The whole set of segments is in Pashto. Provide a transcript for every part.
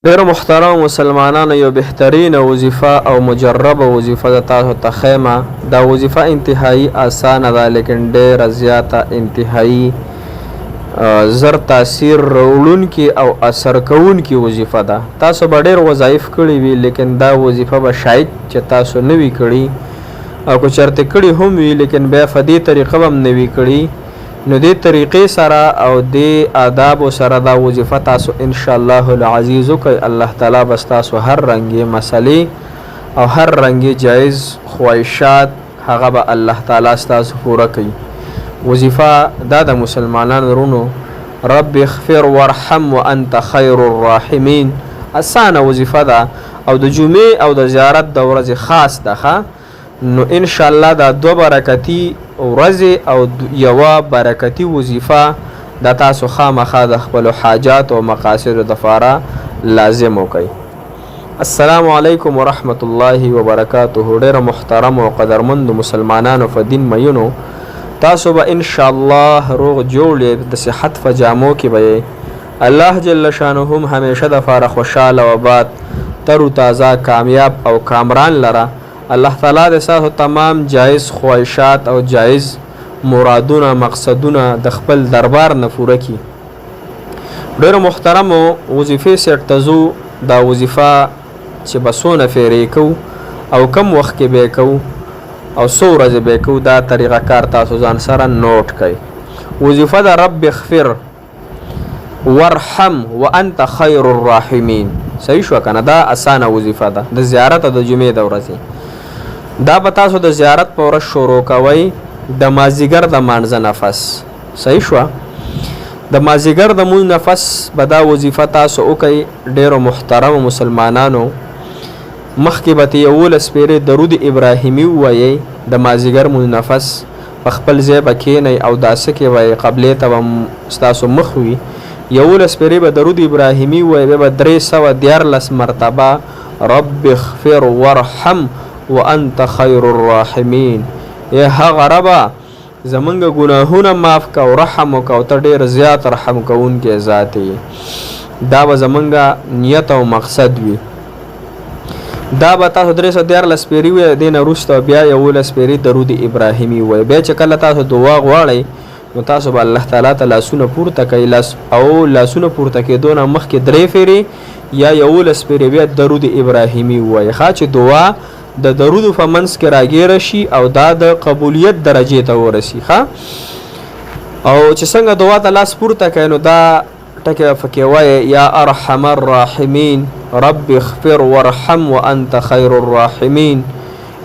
ډیرو محترم مسلمانانو یو بهترین وظیفه او مجربه وظیفه د تاسو ته خیمه. دا وظیفه انتهایی آسانه ده لیکن ډیره زیاته انتهایی زر تاثیر راوړونکې او اثر کوونکې وظیفه ده. تاسو به ډیر وظایف کړي وي لیکن دا وظیفه به شاید چې تاسو نه وي کړي او که چېرته کړي هم وي لیکن بیا په دې طریقه به هم نه وي کړي. نو دې طریقې سره او دې آدابو سره دا وظیفه تاسو انشاءالله العزیز وکړئ. الله تعالی بس تاسو هر رنګې مسلې او هر رنګې جایز خواهشات هغه به الله تعالی ستاسو پوره کوي. وظیفه دا د مسلمانانو ورونو رب اغفر وارحم وانت خیر الراحمین اسانه وظیفه ده او د جمعې او د زیارت د ورځې خاص ده. نو ان شاء الله دا دو برکتی ورځې او یوه برکتی وظیفه د تاسو خامخا د خپلو حاجات او مقاصدو دپاره لازم وکړئ. السلام علیکم ورحمت الله وبرکاته. ډیره محترم او قدرمند مسلمانانو په دین میونو، تاسو به ان شاء الله روغ جوړ د صحت په جامو کې به الله جل شانه هم همیشه د فارغ خوشاله و آباد تر و تازه کامیاب او کامران لره الله تعالی د تاسو تمام جایز خواهشات او جایز مرادونه مقصدونه د خپل دربار نه پوره کړي. ډېر محترم وظیفې سیټ تزو دا وظیفه چې بسونه فیری کو او کم وخت کې به کو او څو ورځې به کو دا طریقه کار تاسو ځان سره نوٹ کړئ. وظیفه د رب اغفر وارحم وانت خیر الراحمین. صحیح شو کنه؟ دا اسانه وظیفه ده د زیارت د جمعې د ورځې. دا به تاسو د زیارت په ورځ شروع کوئ د مازدیګر د مانځه نفس. صحیح شوه؟ د مازدیګر د مونځ نفس به دا وظیفه تاسو وکئ. ډیرو محترمو مسلمانانو مخکې به ته 11 پیرې درود ابراهیمي ووایئ. د مازدیګر مونځ نفس په خپل ځای به کښېنئ او داسې کې وایئ قبلې ته به ستاسو مخ وي. 11 پیرې به درود ابراهیمي ووایئ. بیا به 314 مرتبه رب اغفر وارحم وانت خیر الراحمین. یا هغه ربا زمونږ ګناهونه معاف که او رحم وکه او ته ډېر زیات رحم کوونکی ذات یې. دا به زمونږ نیت او مقصد وي. دا به تاسو 314 پیرې ووایئ. دې نه وروسته بیا 11 پیرې درود ابراهیمي ووایئ. بیا چې کله تاسو دعا غواړئ نو تاسو به الله تعالی ته لاسونه پورته کوئ او لاسونه پورته کېدو نه مخکې 3 پیرې یا 11 پیرې بیا درود ابراهیمي ووایئ. چې دعا د درود په منځ کې راګیره شي او دا د قبولیت درجې ته ورسي. او چې څنګه دعا ته لاس پورته کوي نو دا ټکي پکې وایي یا ارحم الراحمین رب اغفر وارحم وانت خیر الراحمین.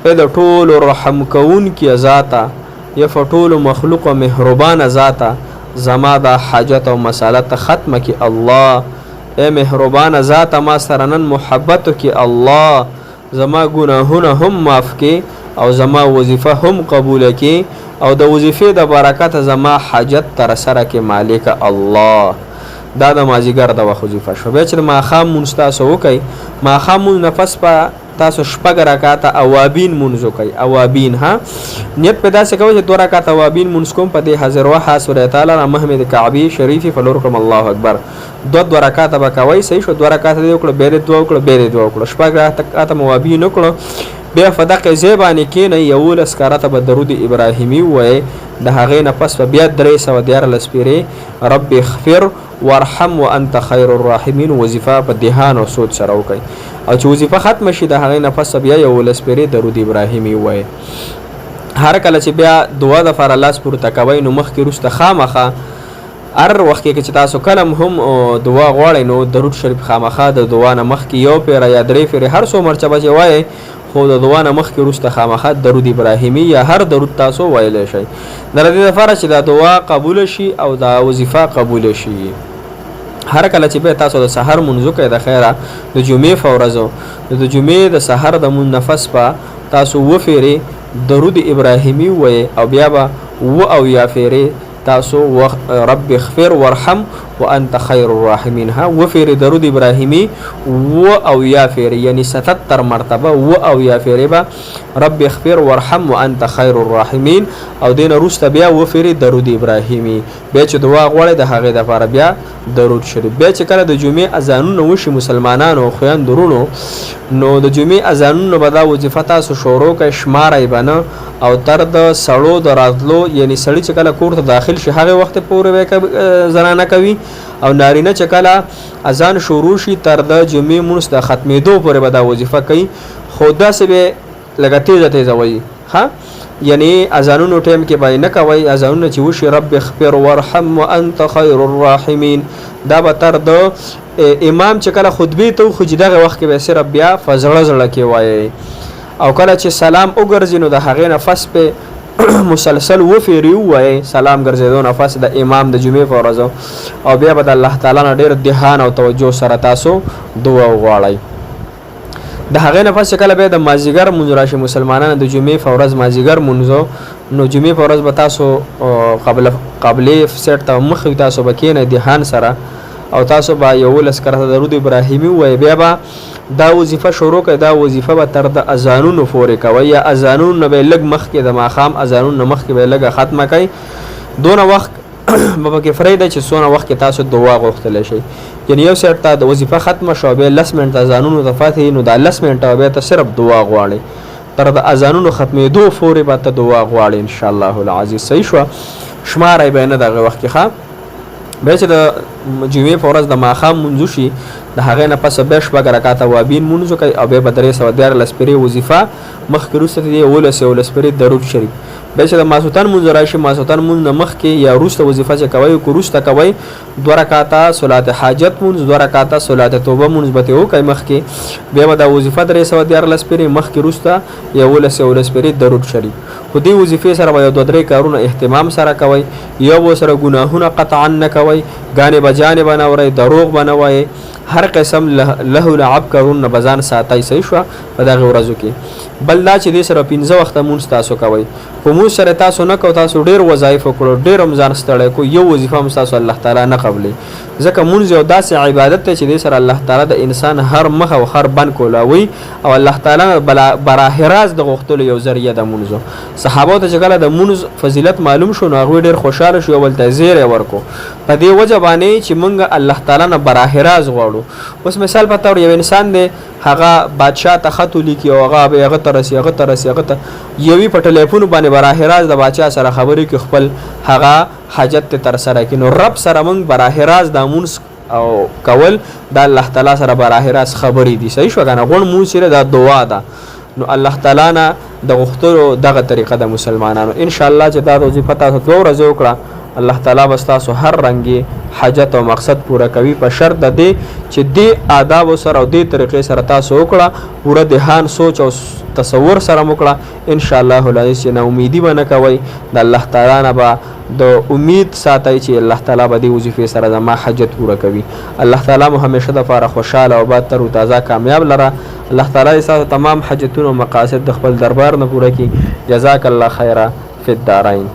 ای د ټولو رحم کوونکي ذاته یا په ټولو مخلوقو مهربانه ذاته زما دا حاجت او مساله ته ختمه کړي الله. ای مهربانه ذاته ما سره نن محبت وکړي الله. زما ګناهونه هم معاف کې او زما وظیفه هم قبول کې او د وظیفې د برکت زما حاجت تر سره کې مالک الله. دا د مازدیګر د وخت وظیفه شو. بیا چې د ماښام مونځ تاسو وکئ، ماښام مونځ نفس په تاسو 6 رکعاته اوابین مونځ وکئ. اوابین نیت په داسې کوئ چې 2 رکعاته اوابین مونځ کوم په دې حاضر وحا سوره تعالی را محمد کعبی شریفی فلور کوم الله اکبر. 2 رکعاته به کوئ. صحیح شو؟ 2 رکعاته دې وکړه، بیا دې 2 وکړه، بیا دې 2 وکړه، 6 رکعاته اوابین وکړه. بیا په دغه ځای باندې کښېنئ. 11 کارته به درود ابراهیمي ووایئ. د هغې نه پس به بیا 314 پیرې رب اغفر وارحم وانت خیر الراحمین وظیفه په دهان او سوچ سره وکئ. او چې وظیفه ختمه شي د هغې نه پس بیا 11 پیرې درود ابراهیمي ووایئ. هر کله چې بیا دعا دپاره لاس پورته کوئ نو مخکې وروسته خامخا هر وخت کې چې تاسو کلم هم دعا غواړئ نو درود شریف خامخا د دعا نه مخکې 1 پیره یا 3 پیرې هر څو مرتبه چې وایئ خو د دعا نه مخکې وروسته خامخا درود ابراهیمي یا هر درود تاسو ویلی شئ د دې لپاره چې دا دعا قبول شي او دا وظیفه قبول شي. هر کله چې به تاسو د سحر مونځ وکئ د خیره د جمعې په ورځو د جمعې د سحر د مونځ نفس په تاسو 2 پیرې درود ابراهیمي ووایئ او بیا به 2 او یا پیرې تاسو رب اغفر وارحم وانت خیر الراحمین. ها و فیر درود ابراهیمی و او یا فیر یعنی 77 مرتبه و او یا فیر با رب اغفر وارحم وانت خیر الراحمین او دین روسته بیا و فیر درود ابراهیمی بیا چې دعا غواړي د هغه د لپاره بیا درود شریف. بیا چې کله د جمعې اذانونه وشي مسلمانانو خویان درونو نو د جمعې اذانونه به دا وظیفه تاسو شروع کړئ شمارئ بنه او تر د سړو د راتلو یعنی سړی چې کله کور ته داخل شي هغه وخت پورې زنانه کوي او نارینه چې کله اذان شروع شي تر د جمعې مونږ د ختمېدو پورې به دا وظیفه کوي. خو داسې به لږه تیزه وایي ها یعنی اذانونو ټیم کې به نه کوي. اذانونه چې وشي رب اغفر وارحم وانت خیر الراحمین دا به تر د امام چې کله خطبه ته خو دغه وخت کې به صرف بیا فزړه زړه کې وایي او کله چې سلام وګرځي نو د هغې نفس په مسلسل وفیری وایي سلام ګرځېدو نفس د امام د جمعې په ورځ او بیا به د الله تعالی نه ډېر دهان او توجه سره تاسو دعا وغواړئ. د هغې نفس کله به د مازیګر مونځ راشي مسلمانانو د جمعې په ورځ مازیګر مونځو نو جمعې په ورځ به تاسو قبلې سیټ ته مخې تاسو به کښېنئ دهان سره او تاسو به 11 کرته درود ابراهیمي ووایئ. بیا به دا وظیفه شروع کړئ. دا وظیفه به تر د اذانونو پورې کوئ یا اذانونو نه به لږ مخکې د ماښام اذانونو نه مخکې به لږه ختمه کوئ. دونه وخت به پکې فرایده چې څونه وخت کې تاسو دعا غوښتلی شئ. یعنی یو سیټ ته د وظیفه ختمه شوه بیا 10 منټه اذانونو ته پاتې نو دا 10 منټه بیا ته صرف دعا غواړئ تر د اذانونو ختمېدو پورې به ته دعا غواړئ انشاءالله العزیز. صحیح شوه شماری به نه دغه وخت کې ښه. بیا چې د جمعې په ورځ د ماښام مونځ شي د هغې نه پس بیا شپږ رکعته وابین مونځ وکړئ او بیا به 314 پېرې وظیفه مخکې وروسته د 11 پېرې درود شریف. بیا چې د ماسوتن مونځ راشي ماسوتن مونځ نه مخکې یا وروسته وظیفه چې کوئ که وروسته کوئ 2 رکعته صلات حاجت مونځ 2 رکعته صلات توبه مونځ به ترې وکړئ مخکې. بیا به دا وظیفه 314 پېرې مخکې وروسته 11 پېرې درود شریف. خو دې وظیفې سره به یو 2-3 کارونه اهتمام سره کوئ. یو به سره ګناهونه قطعا نه کوئ ګانې بجانې به نه اورئ دروغ به نه وایئ هر قسم له لعب کارونه به ځان ساتئ. صحیح شوه په دغې ورځو کې. بل دا چې دې سره 15 وخته مونځ تاسو کوئ. په مونځ سره تاسو نه کوئ تاسو ډېر وظایف وکړو ډېر هم ځان ستړی کو یو وظیفه هم ستاسو الله تعالی نه قبلوي ځکه مونځ یو داسې عبادت دی چې دې سره الله تعالی د انسان هر مخ او هر بند کولاوي او الله تعالی براه راست د غوښتلو یو ذریعه د مونځ. صحابو ته چې کله د مونځ فضیلت معلوم شو نو هغوی ډېر خوشحاله شو بل ته زیری ورکو په دې وجه باندې چې مونږ الله تعالی نه براه راست غواړو. اوس مثال په طور یو انسان دی هغه بادشاه ته خط ولیکي او هغه به هغه ته رسي یوې په ټلیفون باندې براه راست د بادشاه سره خبرې کوي خپل هغه حاجت ته تر سره کوي. نو رب سره مونږ براه راست د مونځ او کول د الله تعالی سره براه راست خبرې دي. صحیح شو کنه غون مونږ سره دا دعا ده نو الله تعالی نه د غوښتلو دغه طریقه د مسلمانانو ان شاء الله چې دا وظیفه تاسو 2 ورځې وکړه الله تعالی بس تاسو هر رنګي حاجت او مقصد پورا کوي په شرط د دې چې دې آداب سره او دې طریقې سره تاسو وکړه پورا دهان سوچ او تصور سره وکړه ان شاء الله العزیز. نه امیدي به نه کوئ د الله تعالی نه به د امید ساتئ چې الله تعالی به دې وظیفې سره زما حاجت پوره کوي. الله تعالی مو همیشه دپاره خوشحاله او باد تر و تازه کامیاب لره. الله تعالی ستاسو تمام حاجتونه او مقاصد د خپل دربار نه پوره کړي. جزاک الله خیره فی الدارین.